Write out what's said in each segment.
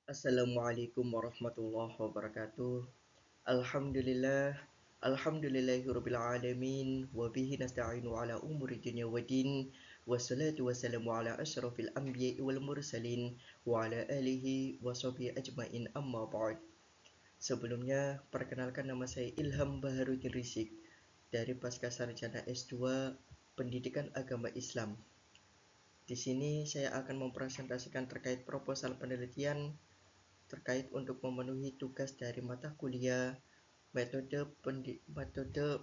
Assalamualaikum warahmatullahi wabarakatuh. Alhamdulillah, alhamdulillahirabbil alamin wa bihi nasta'inu ala umuri dunya waddin. Wassalatu wassalamu ala asyrafil anbiya'i wal mursalin wa ala alihi wa sahbihi ajmain amma ba'd. Sebelumnya, perkenalkan nama saya Ilham Baharudin Rizik dari Pasca Sarjana S2 Pendidikan Agama Islam. Di sini saya akan mempresentasikan terkait proposal penelitian terkait untuk memenuhi tugas dari mata kuliah metode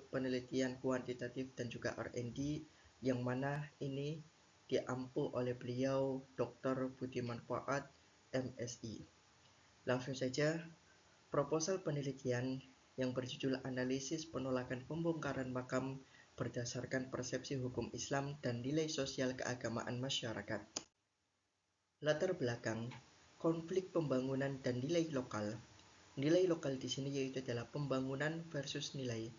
penelitian kuantitatif dan juga R&D yang mana ini diampu oleh beliau Dr. Budiman Fuad MSI. Langsung saja, proposal penelitian yang berjudul Analisis Penolakan Pembongkaran Makam berdasarkan persepsi hukum Islam dan nilai sosial keagamaan masyarakat. Latar belakang konflik pembangunan dan nilai lokal. Nilai lokal di sini yaitu adalah pembangunan versus nilai,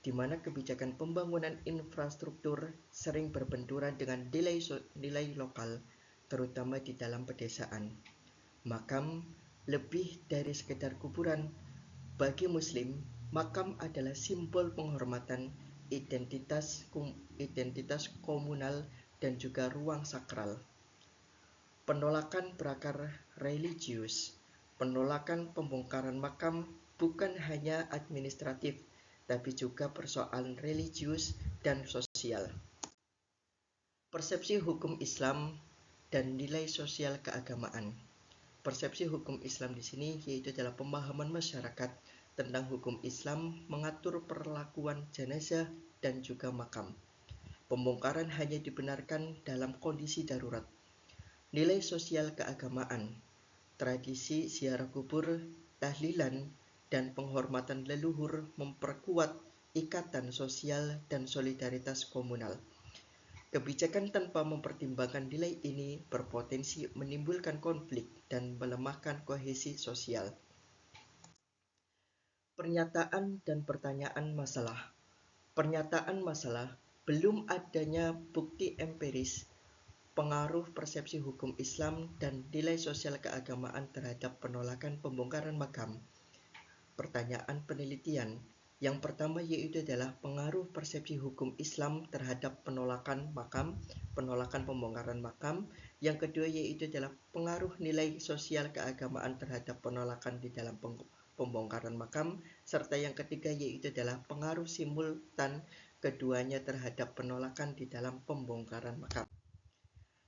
di mana kebijakan pembangunan infrastruktur sering berbenturan dengan nilai lokal, terutama di dalam pedesaan. Makam lebih dari sekedar kuburan. Bagi Muslim, makam adalah simbol penghormatan, identitas komunal, dan juga ruang sakral. Penolakan berakar religius. Penolakan pembongkaran makam bukan hanya administratif, tapi juga persoalan religius dan sosial. Persepsi hukum Islam dan nilai sosial keagamaan. Persepsi hukum Islam di sini yaitu adalah pemahaman masyarakat tentang hukum Islam mengatur perlakuan jenazah dan juga makam. Pembongkaran hanya dibenarkan dalam kondisi darurat. Nilai sosial keagamaan, tradisi ziarah kubur, tahlilan, dan penghormatan leluhur memperkuat ikatan sosial dan solidaritas komunal. Kebijakan tanpa mempertimbangkan nilai ini berpotensi menimbulkan konflik dan melemahkan kohesi sosial. Pernyataan dan pertanyaan masalah. Pernyataan masalah, belum adanya bukti empiris pengaruh persepsi hukum Islam dan nilai sosial keagamaan terhadap penolakan pembongkaran makam. Pertanyaan penelitian. Yang pertama yaitu adalah pengaruh persepsi hukum Islam terhadap penolakan pembongkaran makam. Yang kedua yaitu adalah pengaruh nilai sosial keagamaan terhadap penolakan di dalam pembongkaran makam. Serta yang ketiga yaitu adalah pengaruh simultan keduanya terhadap penolakan di dalam pembongkaran makam.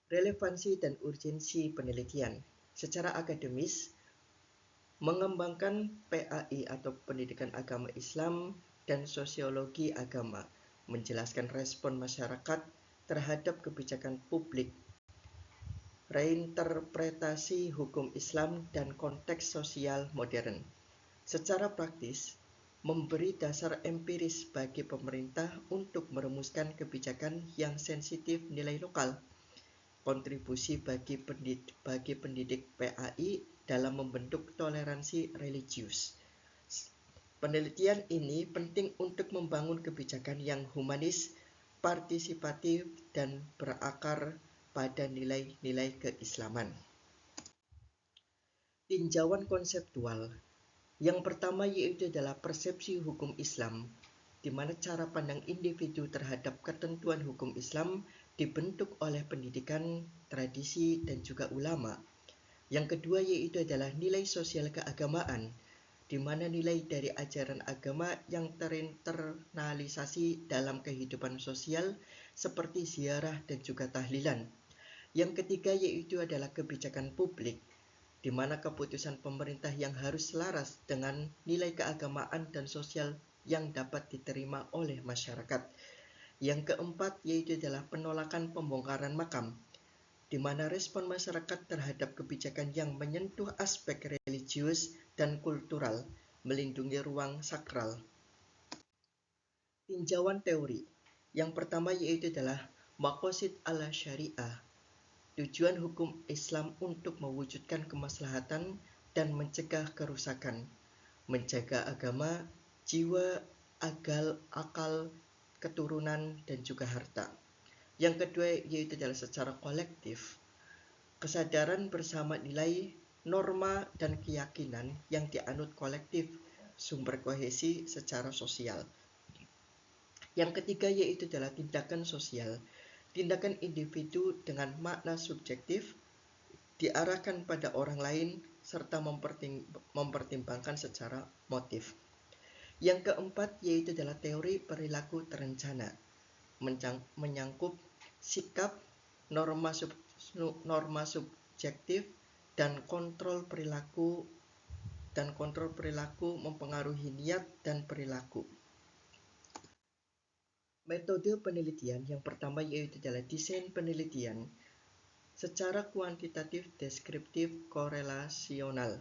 Relevansi dan urgensi penelitian. Secara akademis, mengembangkan PAI atau Pendidikan Agama Islam dan Sosiologi Agama, menjelaskan respon masyarakat terhadap kebijakan publik, reinterpretasi hukum Islam dan konteks sosial modern. Secara praktis, memberi dasar empiris bagi pemerintah untuk merumuskan kebijakan yang sensitif nilai lokal. Kontribusi bagi pendidik PAI dalam membentuk toleransi religius. Penelitian ini penting untuk membangun kebijakan yang humanis, partisipatif, dan berakar pada nilai-nilai keislaman. Tinjauan konseptual. Yang pertama yaitu adalah persepsi hukum Islam, di mana cara pandang individu terhadap ketentuan hukum Islam dibentuk oleh pendidikan, tradisi, dan juga ulama. Yang kedua yaitu adalah nilai sosial keagamaan, di mana nilai dari ajaran agama yang terinternalisasi dalam kehidupan sosial seperti ziarah dan juga tahlilan. Yang ketiga yaitu adalah kebijakan publik, di mana keputusan pemerintah yang harus selaras dengan nilai keagamaan dan sosial yang dapat diterima oleh masyarakat. Yang keempat yaitu adalah penolakan pembongkaran makam, di mana respon masyarakat terhadap kebijakan yang menyentuh aspek religius dan kultural, melindungi ruang sakral. Tinjauan teori. Yang pertama yaitu adalah maqasid ala syariah, tujuan hukum Islam untuk mewujudkan kemaslahatan dan mencegah kerusakan, menjaga agama, jiwa, akal, keturunan, dan juga harta. Yang kedua yaitu adalah secara kolektif, kesadaran bersama nilai norma dan keyakinan yang dianut kolektif, sumber kohesi secara sosial. Yang ketiga yaitu adalah tindakan sosial. Tindakan individu dengan makna subjektif diarahkan pada orang lain serta mempertimbangkan secara motif. Yang keempat yaitu adalah teori perilaku terencana, menyangkut sikap, norma subjektif dan kontrol perilaku mempengaruhi niat dan perilaku. Metode penelitian yang pertama yaitu adalah desain penelitian secara kuantitatif deskriptif korelasional,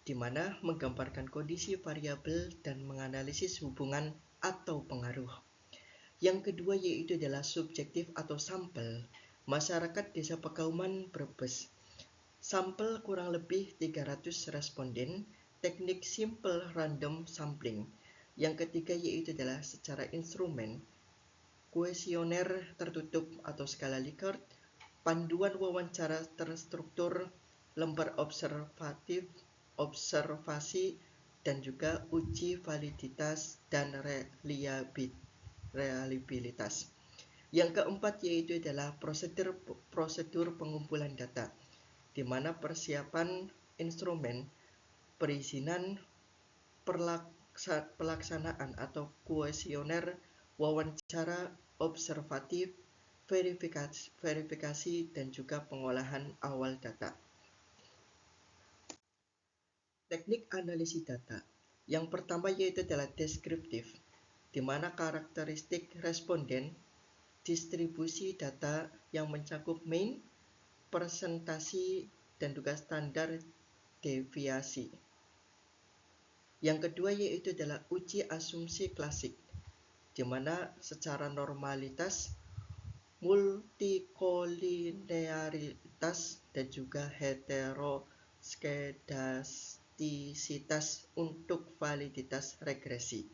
di mana menggambarkan kondisi variabel dan menganalisis hubungan atau pengaruh. Yang kedua yaitu adalah subjektif atau sampel. Masyarakat Desa Pekauman Brebes. Sampel kurang lebih 300 responden, teknik simple random sampling. Yang ketiga yaitu adalah secara instrumen, kuesioner tertutup atau skala Likert, panduan wawancara terstruktur, lembar observasi, dan juga uji validitas dan reliabilitas. Yang keempat yaitu adalah prosedur pengumpulan data, di mana persiapan instrumen, perizinan, pelaksanaan atau kuesioner, wawancara observatif, verifikasi dan juga pengolahan awal data. Teknik analisis data. Yang pertama yaitu adalah deskriptif, di mana karakteristik responden, distribusi data yang mencakup mean, presentasi, dan juga standar deviasi. Yang kedua yaitu adalah uji asumsi klasik, di mana secara normalitas, multikolinearitas, dan juga heteroskedastisitas untuk validitas regresi.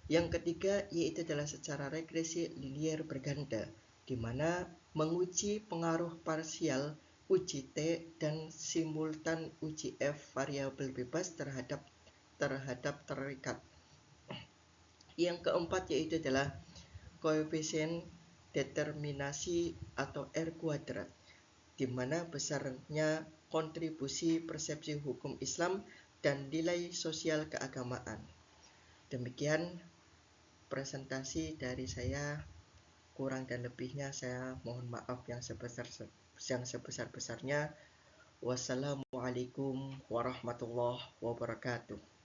Yang ketiga yaitu adalah secara regresi linier berganda, di mana menguji pengaruh parsial uji T dan simultan uji F variabel bebas terhadap terikat. Yang keempat yaitu adalah koefisien determinasi atau R kuadrat, di mana besarnya kontribusi persepsi hukum Islam dan nilai sosial keagamaan. Demikian presentasi dari saya, kurang dan lebihnya saya mohon maaf yang sebesar-besarnya. Wassalamualaikum warahmatullahi wabarakatuh.